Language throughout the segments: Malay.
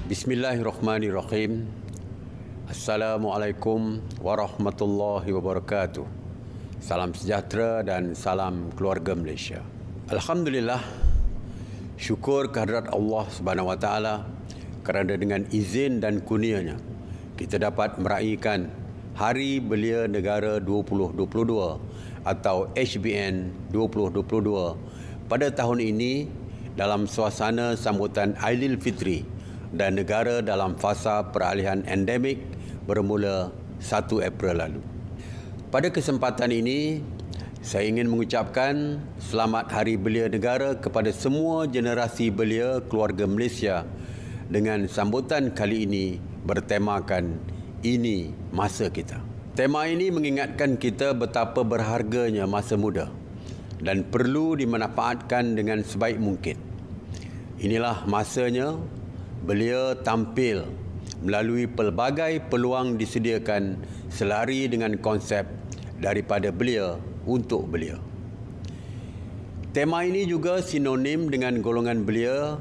Bismillahirrahmanirrahim. Assalamualaikum warahmatullahi wabarakatuh. Salam sejahtera dan salam keluarga Malaysia. Alhamdulillah, syukur kehadrat Allah Subhanahu Wa Taala kerana dengan izin dan kurnianya kita dapat meraihkan Hari Belia Negara 2022 atau HBN 2022 pada tahun ini dalam suasana sambutan Aidilfitri dan negara dalam fasa peralihan endemik bermula 1 April lalu. Pada kesempatan ini, saya ingin mengucapkan selamat Hari Belia Negara kepada semua generasi belia keluarga Malaysia dengan sambutan kali ini bertemakan Ini Masa Kita. Tema ini mengingatkan kita betapa berharganya masa muda dan perlu dimanfaatkan dengan sebaik mungkin. Inilah masanya belia tampil melalui pelbagai peluang disediakan selari dengan konsep daripada belia untuk belia. Tema ini juga sinonim dengan golongan belia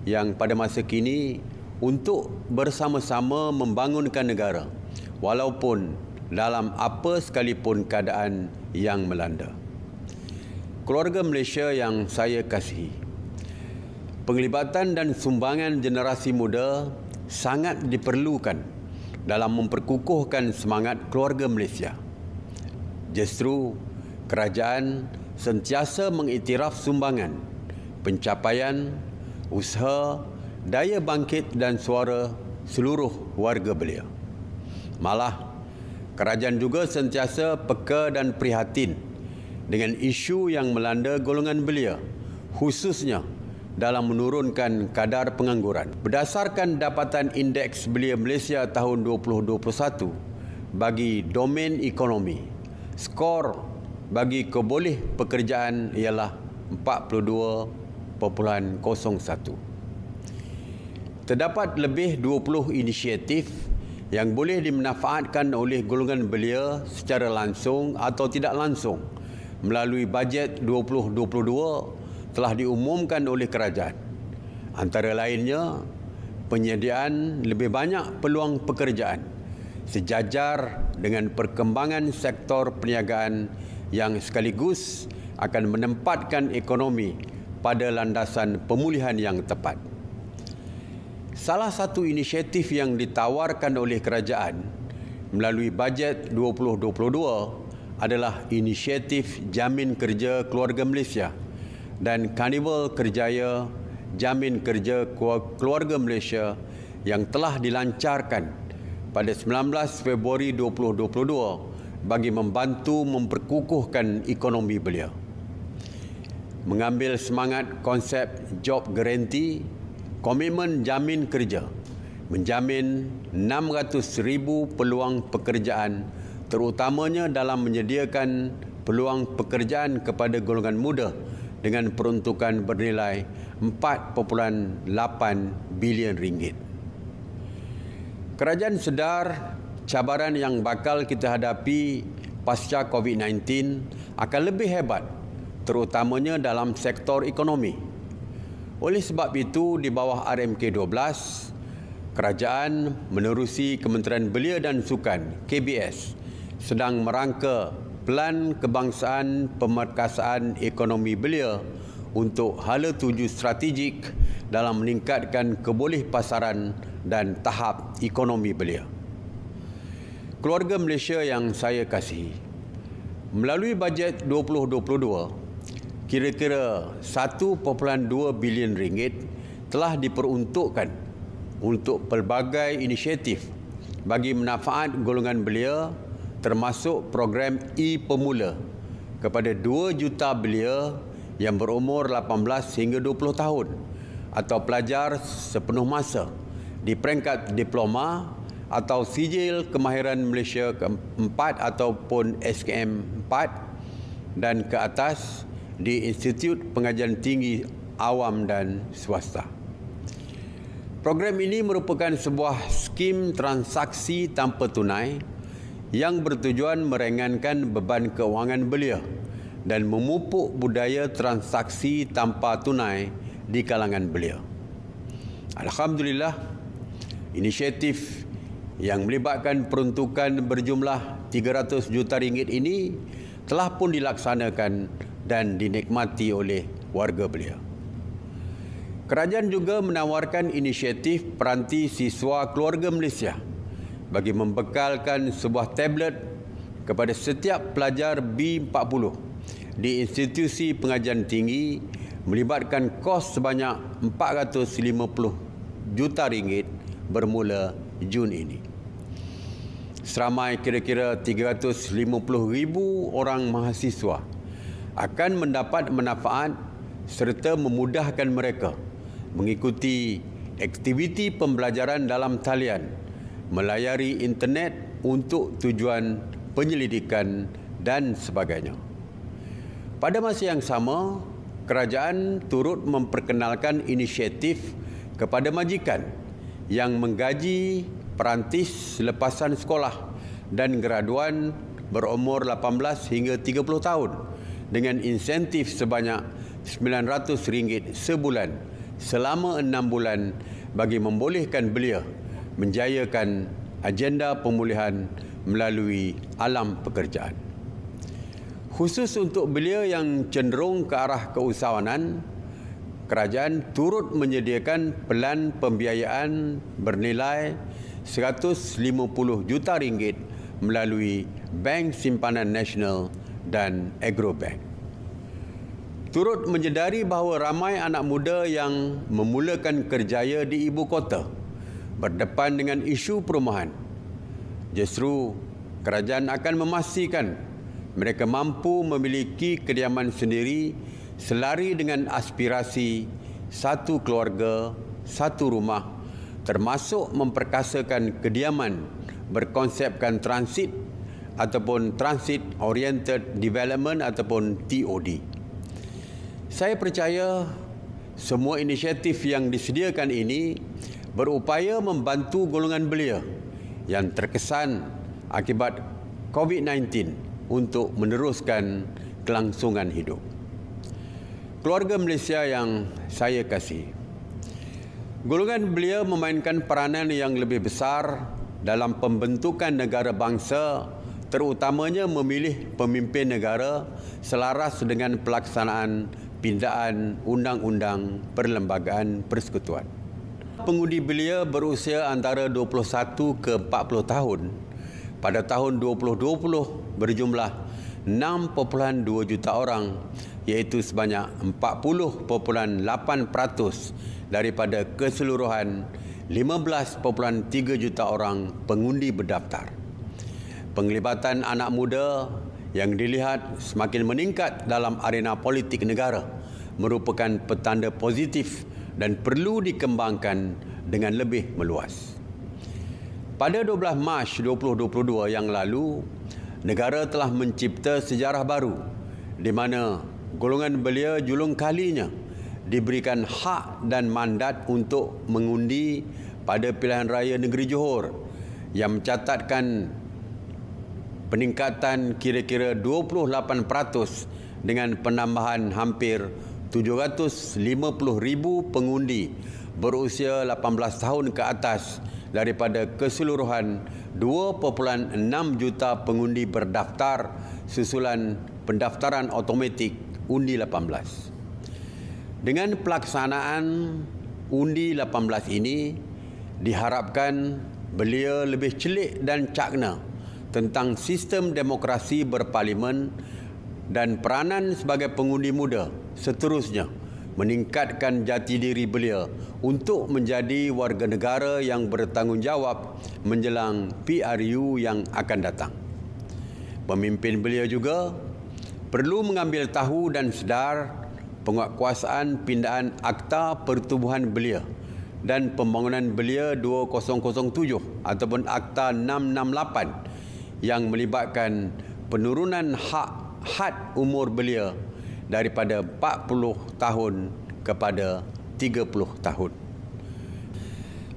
yang pada masa kini untuk bersama-sama membangunkan negara walaupun dalam apa sekalipun keadaan yang melanda. Keluarga Malaysia yang saya kasihi, penglibatan dan sumbangan generasi muda sangat diperlukan dalam memperkukuhkan semangat keluarga Malaysia. Justru kerajaan sentiasa mengiktiraf sumbangan, pencapaian, usaha, daya bangkit dan suara seluruh warga belia. Malah, kerajaan juga sentiasa peka dan prihatin dengan isu yang melanda golongan belia, khususnya dalam menurunkan kadar pengangguran. Berdasarkan dapatan Indeks Belia Malaysia tahun 2021 bagi domain ekonomi, skor bagi keboleh pekerjaan ialah 42.01. Terdapat lebih 20 inisiatif yang boleh dimanfaatkan oleh golongan belia secara langsung atau tidak langsung melalui bajet 2022 telah diumumkan oleh kerajaan. Antara lainnya, penyediaan lebih banyak peluang pekerjaan sejajar dengan perkembangan sektor perniagaan yang sekaligus akan menempatkan ekonomi pada landasan pemulihan yang tepat. Salah satu inisiatif yang ditawarkan oleh kerajaan melalui bajet 2022 adalah inisiatif Jamin Kerja Keluarga Malaysia dan Karnival Kerjaya Jamin Kerja Keluarga Malaysia yang telah dilancarkan pada 19 Februari 2022 bagi membantu memperkukuhkan ekonomi belia. Mengambil semangat konsep job guarantee, komitmen jamin kerja menjamin 600,000 peluang pekerjaan terutamanya dalam menyediakan peluang pekerjaan kepada golongan muda dengan peruntukan bernilai 4.8 bilion ringgit. Kerajaan sedar cabaran yang bakal kita hadapi pasca COVID-19 akan lebih hebat terutamanya dalam sektor ekonomi. Oleh sebab itu, di bawah RMK 12, kerajaan menerusi Kementerian Belia dan Sukan (KBS) sedang merangka Pelan Kebangsaan Pemerkasaan Ekonomi Belia untuk hala tuju strategik dalam meningkatkan kebolehpasaran dan tahap ekonomi belia. Keluarga Malaysia yang saya kasihi, melalui bajet 2022, kira-kira 1.2 bilion ringgit telah diperuntukkan untuk pelbagai inisiatif bagi manfaat golongan belia termasuk program e-Pemula kepada 2 juta belia yang berumur 18 hingga 20 tahun atau pelajar sepenuh masa di peringkat diploma atau sijil kemahiran Malaysia ke-4 ataupun SKM 4 dan ke atas di Institut Pengajian Tinggi Awam dan Swasta. Program ini merupakan sebuah skim transaksi tanpa tunai yang bertujuan meringankan beban kewangan belia dan memupuk budaya transaksi tanpa tunai di kalangan belia. Alhamdulillah, Inisiatif yang melibatkan peruntukan berjumlah 300 juta ringgit ini telah pun dilaksanakan dan dinikmati oleh warga belia. Kerajaan juga menawarkan inisiatif peranti siswa keluarga Malaysia bagi membekalkan sebuah tablet kepada setiap pelajar B40 di institusi pengajian tinggi melibatkan kos sebanyak 450 juta ringgit bermula Jun ini. Seramai kira-kira 350,000 orang mahasiswa akan mendapat manfaat serta memudahkan mereka mengikuti aktiviti pembelajaran dalam talian, melayari internet untuk tujuan penyelidikan dan sebagainya. Pada masa yang sama, kerajaan turut memperkenalkan inisiatif kepada majikan yang menggaji perantis lepasan sekolah dan graduan berumur 18 hingga 30 tahun dengan insentif sebanyak RM900 sebulan selama 6 bulan bagi membolehkan belia menjayakan agenda pemulihan melalui alam pekerjaan. Khusus untuk belia yang cenderung ke arah keusahawanan, kerajaan turut menyediakan pelan pembiayaan bernilai RM150 juta melalui Bank Simpanan Nasional dan Agrobank. Turut menyedari bahawa ramai anak muda yang memulakan kerjaya di ibu kota berdepan dengan isu perumahan. Justru, kerajaan akan memastikan mereka mampu memiliki kediaman sendiri selari dengan aspirasi satu keluarga, satu rumah, termasuk memperkasakan kediaman berkonsepkan transit ataupun Transit Oriented Development ataupun TOD. Saya percaya semua inisiatif yang disediakan ini berupaya membantu golongan belia yang terkesan akibat COVID-19 untuk meneruskan kelangsungan hidup. Keluarga Malaysia yang saya kasihi, golongan belia memainkan peranan yang lebih besar dalam pembentukan negara bangsa, terutamanya memilih pemimpin negara selaras dengan pelaksanaan pindaan Undang-Undang Perlembagaan Persekutuan. Pengundi belia berusia antara 21 ke 40 tahun pada tahun 2020 berjumlah 6.2 juta orang, iaitu sebanyak 40.8% daripada keseluruhan 15.3 juta orang pengundi berdaftar. Penglibatan anak muda yang dilihat semakin meningkat dalam arena politik negara merupakan petanda positif dan perlu dikembangkan dengan lebih meluas. Pada 12 Mac 2022 yang lalu, negara telah mencipta sejarah baru di mana golongan belia julung kalinya diberikan hak dan mandat untuk mengundi pada pilihan raya negeri Johor yang mencatatkan peningkatan kira-kira 28% dengan penambahan hampir 750,000 pengundi berusia 18 tahun ke atas daripada keseluruhan 2.6 juta pengundi berdaftar susulan pendaftaran automatik undi 18. Dengan pelaksanaan undi 18 ini, diharapkan belia lebih celik dan cakna tentang sistem demokrasi berparlimen dan peranan sebagai pengundi muda, seterusnya meningkatkan jati diri belia untuk menjadi warga negara yang bertanggungjawab menjelang PRU yang akan datang. Pemimpin belia juga perlu mengambil tahu dan sedar penguatkuasaan pindaan Akta Pertubuhan Belia dan Pembangunan Belia 2007 ataupun Akta 668 yang melibatkan penurunan had umur belia daripada 40 tahun kepada 30 tahun.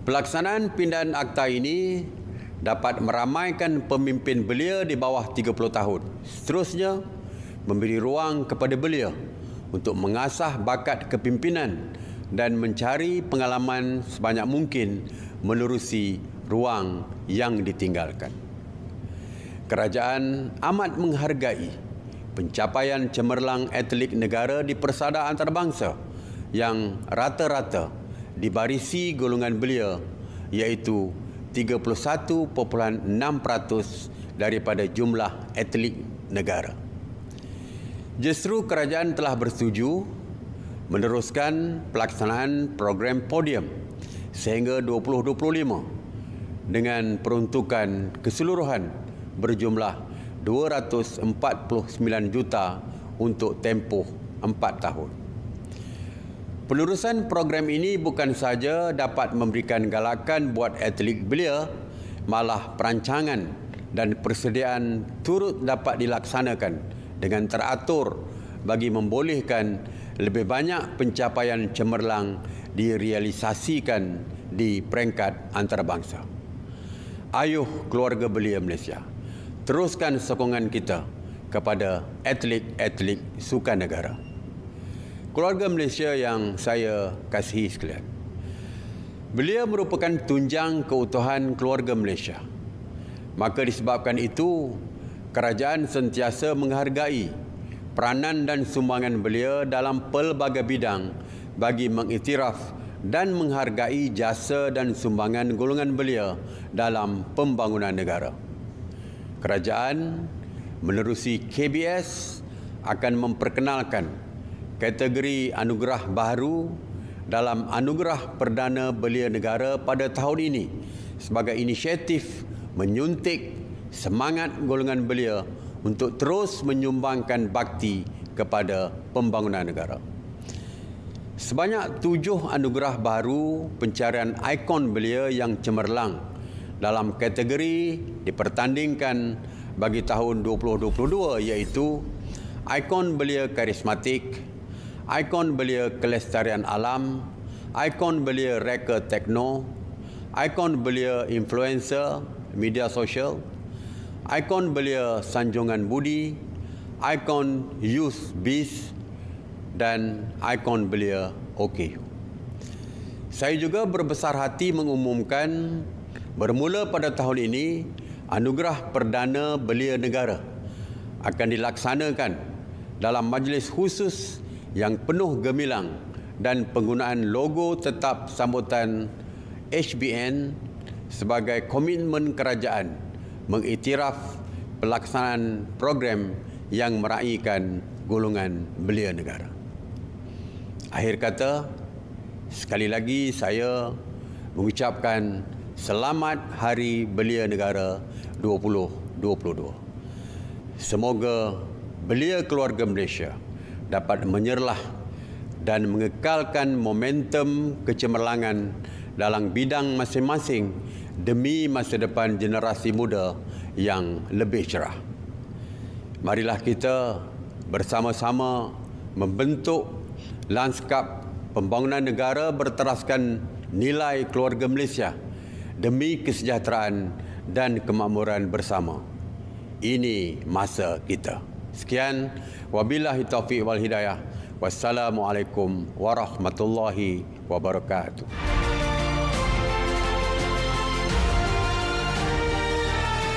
Pelaksanaan pindaan akta ini dapat meramaikan pemimpin belia di bawah 30 tahun. Seterusnya, memberi ruang kepada belia untuk mengasah bakat kepimpinan dan mencari pengalaman sebanyak mungkin menerusi ruang yang ditinggalkan. Kerajaan amat menghargai pencapaian cemerlang atlet negara di Persada Antarabangsa yang rata-rata dibarisi golongan belia, iaitu 31.6% daripada jumlah atlet negara. Justru kerajaan telah bersetuju meneruskan pelaksanaan program podium sehingga 2025 dengan peruntukan keseluruhan berjumlah 249 juta untuk tempoh 4 tahun. Penerusan program ini bukan sahaja dapat memberikan galakan buat atlet belia, malah perancangan dan persediaan turut dapat dilaksanakan dengan teratur bagi membolehkan lebih banyak pencapaian cemerlang direalisasikan di peringkat antarabangsa. Ayuh keluarga belia Malaysia, teruskan sokongan kita kepada atlet-atlet sukan negara. Keluarga Malaysia yang saya kasihi sekalian, belia merupakan tunjang keutuhan keluarga Malaysia. Maka disebabkan itu, kerajaan sentiasa menghargai peranan dan sumbangan belia dalam pelbagai bidang bagi mengiktiraf dan menghargai jasa dan sumbangan golongan belia dalam pembangunan negara. Kerajaan menerusi KBS akan memperkenalkan kategori anugerah baharu dalam Anugerah Perdana Belia Negara pada tahun ini sebagai inisiatif menyuntik semangat golongan belia untuk terus menyumbangkan bakti kepada pembangunan negara. Sebanyak 7 anugerah baru pencarian ikon belia yang cemerlang dalam kategori dipertandingkan bagi tahun 2022, iaitu ikon belia karismatik, ikon belia kelestarian alam, ikon belia reka tekno, ikon belia influencer media sosial, ikon belia sanjungan budi, ikon youth biz, dan ikon belia OKU. Saya juga berbesar hati mengumumkan bermula pada tahun ini, Anugerah Perdana Belia Negara akan dilaksanakan dalam majlis khusus yang penuh gemilang dan penggunaan logo tetap sambutan HBN sebagai komitmen kerajaan mengiktiraf pelaksanaan program yang meraihkan golongan belia negara. Akhir kata, sekali lagi saya mengucapkan Selamat Hari Belia Negara 2022. Semoga belia keluarga Malaysia dapat menyerlah dan mengekalkan momentum kecemerlangan dalam bidang masing-masing demi masa depan generasi muda yang lebih cerah. Marilah kita bersama-sama membentuk lanskap pembangunan negara berteraskan nilai keluarga Malaysia demi kesejahteraan dan kemakmuran bersama. Ini masa kita. Sekian, wabillahi taufiq wal hidayah. Wassalamualaikum warahmatullahi wabarakatuh.